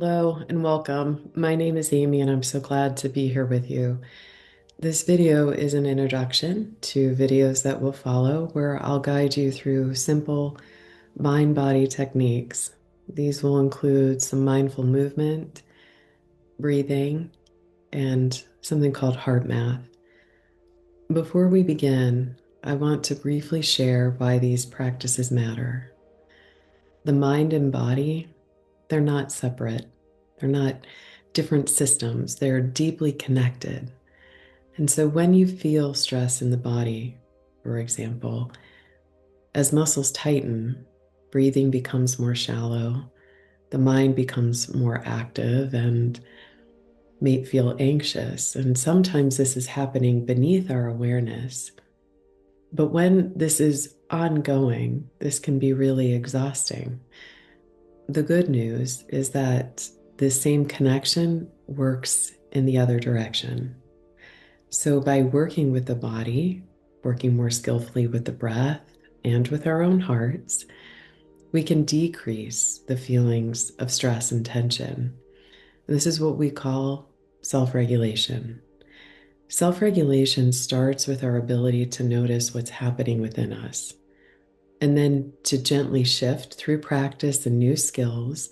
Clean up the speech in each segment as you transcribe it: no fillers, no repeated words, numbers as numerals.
Hello and welcome. My name is Aimee and I'm so glad to be here with you. This video is an introduction to videos that will follow where I'll guide you through simple mind-body techniques. These will include some mindful movement, breathing, and something called HeartMath. Before we begin, I want to briefly share why these practices matter. The mind and body, they're not separate. They're not different systems. They're deeply connected. And so when you feel stress in the body, for example, as muscles tighten, breathing becomes more shallow, the mind becomes more active and may feel anxious. And sometimes this is happening beneath our awareness. But when this is ongoing, this can be really exhausting. The good news is that this same connection works in the other direction. So, by working with the body, working more skillfully with the breath and with our own hearts, we can decrease the feelings of stress and tension. This is what we call self regulation. Self regulation starts with our ability to notice what's happening within us, and then to gently shift through practice and new skills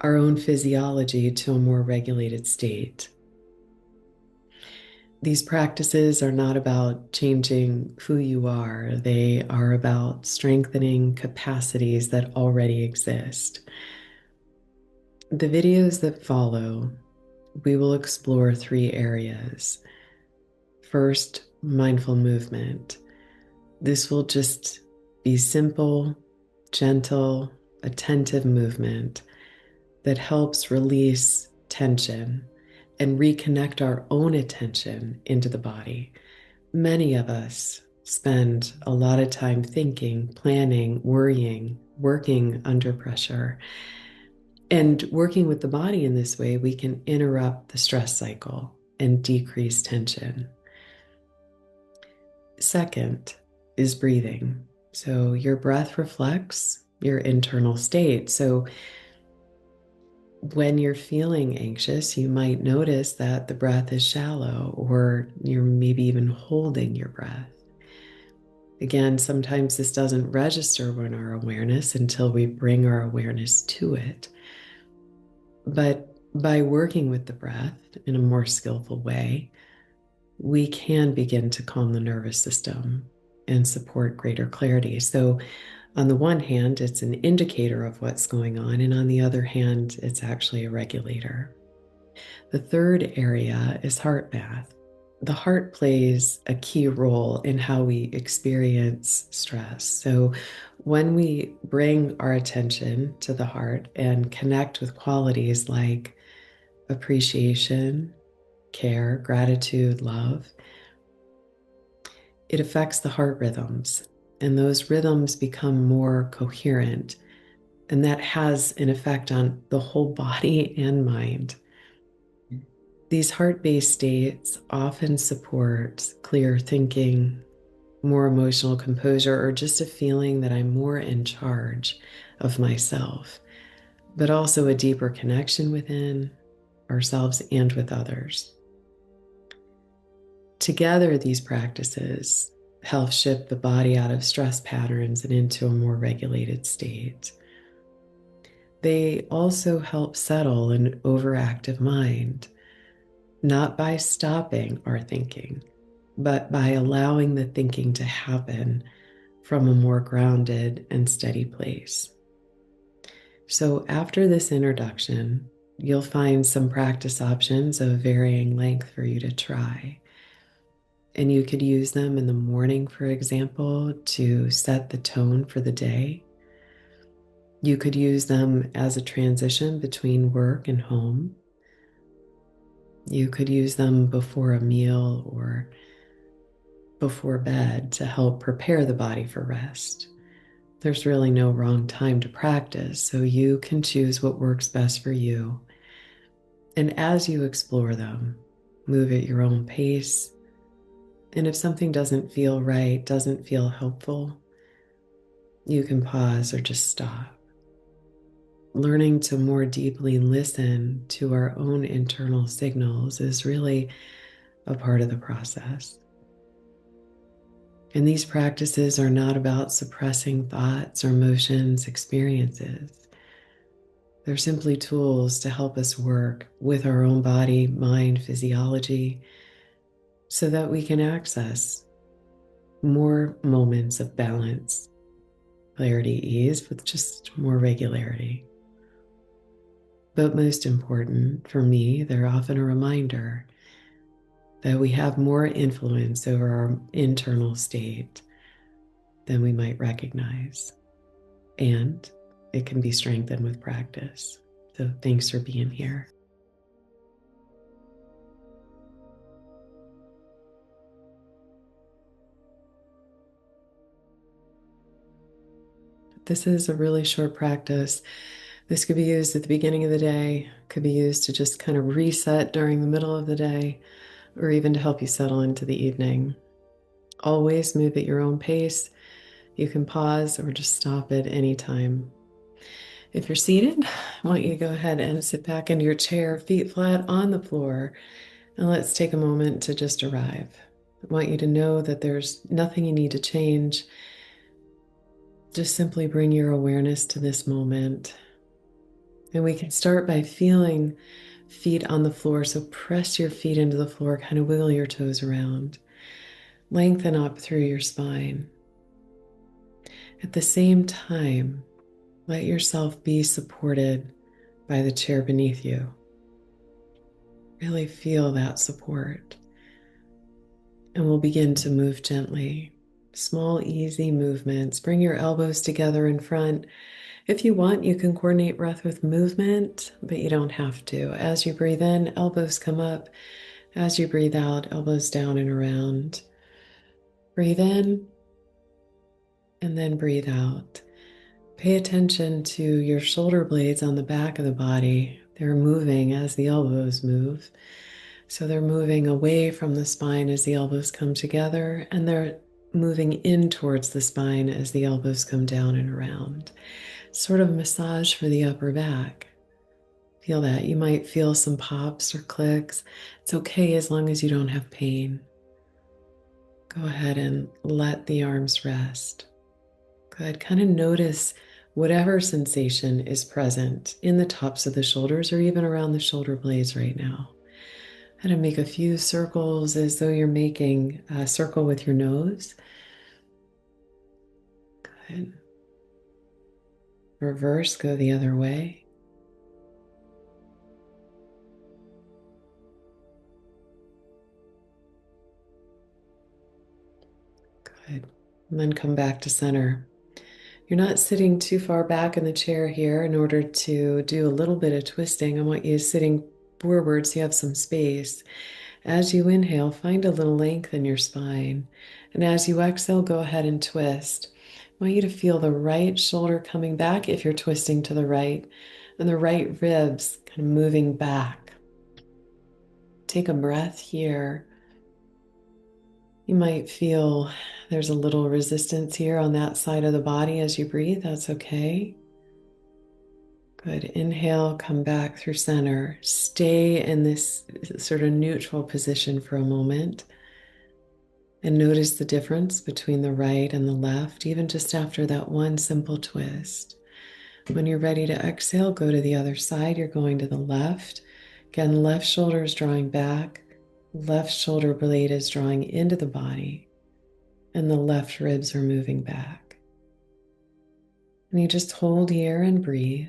our own physiology to a more regulated state. These practices are not about changing who you are, they are about strengthening capacities that already exist. The videos that follow, we will explore three areas. First, mindful movement. This will just be simple, gentle, attentive movement that helps release tension and reconnect our own attention into the body. Many of us spend a lot of time thinking, planning, worrying, working under pressure. And working with the body in this way, we can interrupt the stress cycle and decrease tension. Second is breathing. So your breath reflects your internal state. So when you're feeling anxious, you might notice that the breath is shallow, or you're maybe even holding your breath. Again, sometimes this doesn't register in our awareness until we bring our awareness to it. But by working with the breath in a more skillful way, we can begin to calm the nervous system and support greater clarity. So on the one hand, it's an indicator of what's going on, and on the other hand, it's actually a regulator. The third area is HeartMath. The heart plays a key role in how we experience stress. So when we bring our attention to the heart and connect with qualities like appreciation, care, gratitude, love, it affects the heart rhythms, and those rhythms become more coherent. And that has an effect on the whole body and mind. These heart-based states often support clear thinking, more emotional composure, or just a feeling that I'm more in charge of myself, but also a deeper connection within ourselves and with others. Together, these practices help shift the body out of stress patterns and into a more regulated state. They also help settle an overactive mind, not by stopping our thinking, but by allowing the thinking to happen from a more grounded and steady place. So, after this introduction, you'll find some practice options of varying length for you to try. And you could use them in the morning, for example, to set the tone for the day. You could use them as a transition between work and home. You could use them before a meal or before bed to help prepare the body for rest. There's really no wrong time to practice, so you can choose what works best for you. And as you explore them, move at your own pace. And if something doesn't feel right, doesn't feel helpful, you can pause or just stop. learning to more deeply listen to our own internal signals is really a part of the process. And these practices are not about suppressing thoughts or emotions, experiences. They're simply tools to help us work with our own body, mind, physiology, so that we can access more moments of balance, clarity, ease with just more regularity. But most important for me, they're often a reminder that we have more influence over our internal state than we might recognize. And it can be strengthened with practice. So thanks for being here. This is a really short practice. This could be used at the beginning of the day, could be used to just kind of reset during the middle of the day, or even to help you settle into the evening. Always move at your own pace. You can pause or just stop at any time. If you're seated, I want you to go ahead and sit back into your chair, feet flat on the floor, and let's take a moment to just arrive. I want you to know that there's nothing you need to change. Just simply bring your awareness to this moment. And we can start by feeling feet on the floor. So press your feet into the floor, kind of wiggle your toes around. Lengthen up through your spine. At the same time, let yourself be supported by the chair beneath you. Really feel that support. And we'll begin to move gently. Small, easy movements. Bring your elbows together in front. If you want, you can coordinate breath with movement, but you don't have to. As you breathe in, elbows come up. As you breathe out, elbows down and around. Breathe in and then breathe out. Pay attention to your shoulder blades on the back of the body. They're moving as the elbows move. So they're moving away from the spine as the elbows come together, and they're moving in towards the spine as the elbows come down and around. Sort of massage for the upper back. Feel that. You might feel some pops or clicks. It's okay as long as you don't have pain. Go ahead and let the arms rest. Good. Kind of notice whatever sensation is present in the tops of the shoulders or even around the shoulder blades right now. And to make a few circles as though you're making a circle with your nose. Good. Reverse, go the other way. Good. And then come back to center. You're not sitting too far back in the chair here. In order to do a little bit of twisting, I want you sitting forward so you have some space. As you inhale, find a little length in your spine. And as you exhale, go ahead and twist. I want you to feel the right shoulder coming back if you're twisting to the right, and the right ribs kind of moving back. Take a breath here. You might feel there's a little resistance here on that side of the body as you breathe. That's okay. Good. Inhale, come back through center. Stay in this sort of neutral position for a moment. And notice the difference between the right and the left, even just after that one simple twist. When you're ready to exhale, go to the other side. You're going to the left. Again, left shoulder is drawing back. Left shoulder blade is drawing into the body. And the left ribs are moving back. And you just hold here and breathe.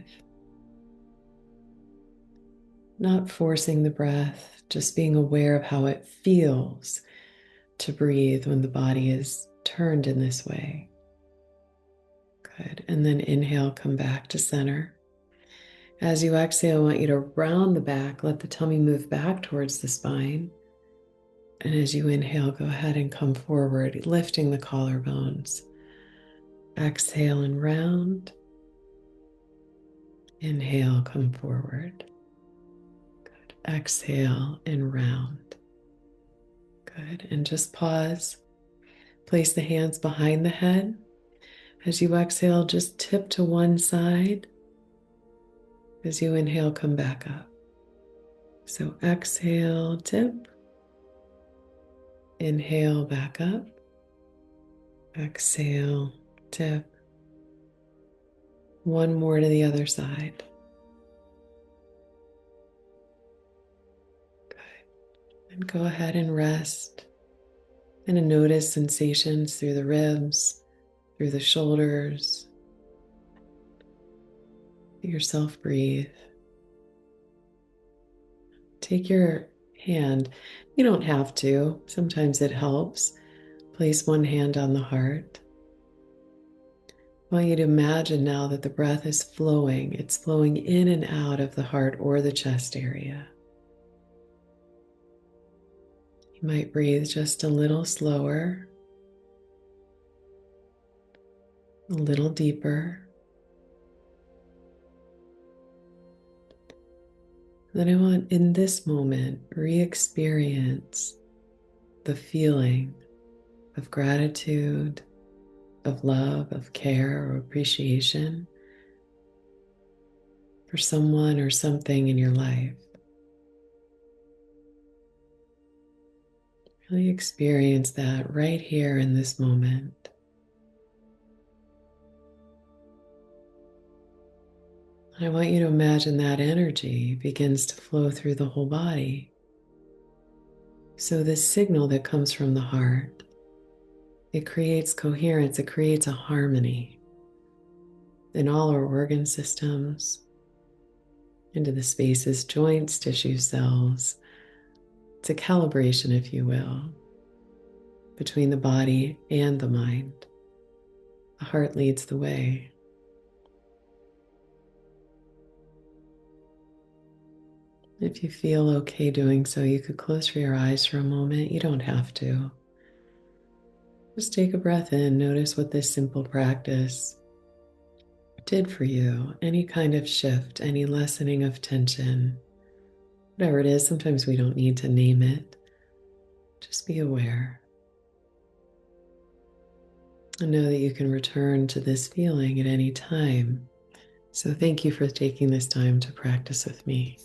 Not forcing the breath, just being aware of how it feels to breathe when the body is turned in this way. Good. And then inhale, come back to center. As you exhale, I want you to round the back, let the tummy move back towards the spine. And as you inhale, go ahead and come forward, lifting the collarbones. Exhale and round. Inhale, come forward. Good. Exhale and round. Good. And just pause. Place the hands behind the head. As you exhale, just tip to one side. As you inhale, come back up. So exhale, tip. Inhale, back up. Exhale, tip. One more to the other side. Good. And go ahead and rest. And notice sensations through the ribs, through the shoulders. Let yourself breathe. Take your hand. You don't have to. Sometimes it helps. Place one hand on the heart. I want you to imagine now that the breath is flowing. It's flowing in and out of the heart or the chest area. You might breathe just a little slower, a little deeper. Then I want in this moment, re-experience the feeling of gratitude, of love, of care, or appreciation for someone or something in your life. Really experience that right here in this moment. And I want you to imagine that energy begins to flow through the whole body. So this signal that comes from the heart, it creates coherence, it creates a harmony in all our organ systems, into the spaces, joints, tissue, cells. It's a calibration, if you will, between the body and the mind. The heart leads the way. If you feel okay doing so, you could close your eyes for a moment. You don't have to. Just take a breath in. Notice what this simple practice did for you. Any kind of shift, any lessening of tension, whatever it is. Sometimes we don't need to name it. Just be aware. And know that you can return to this feeling at any time. So thank you for taking this time to practice with me.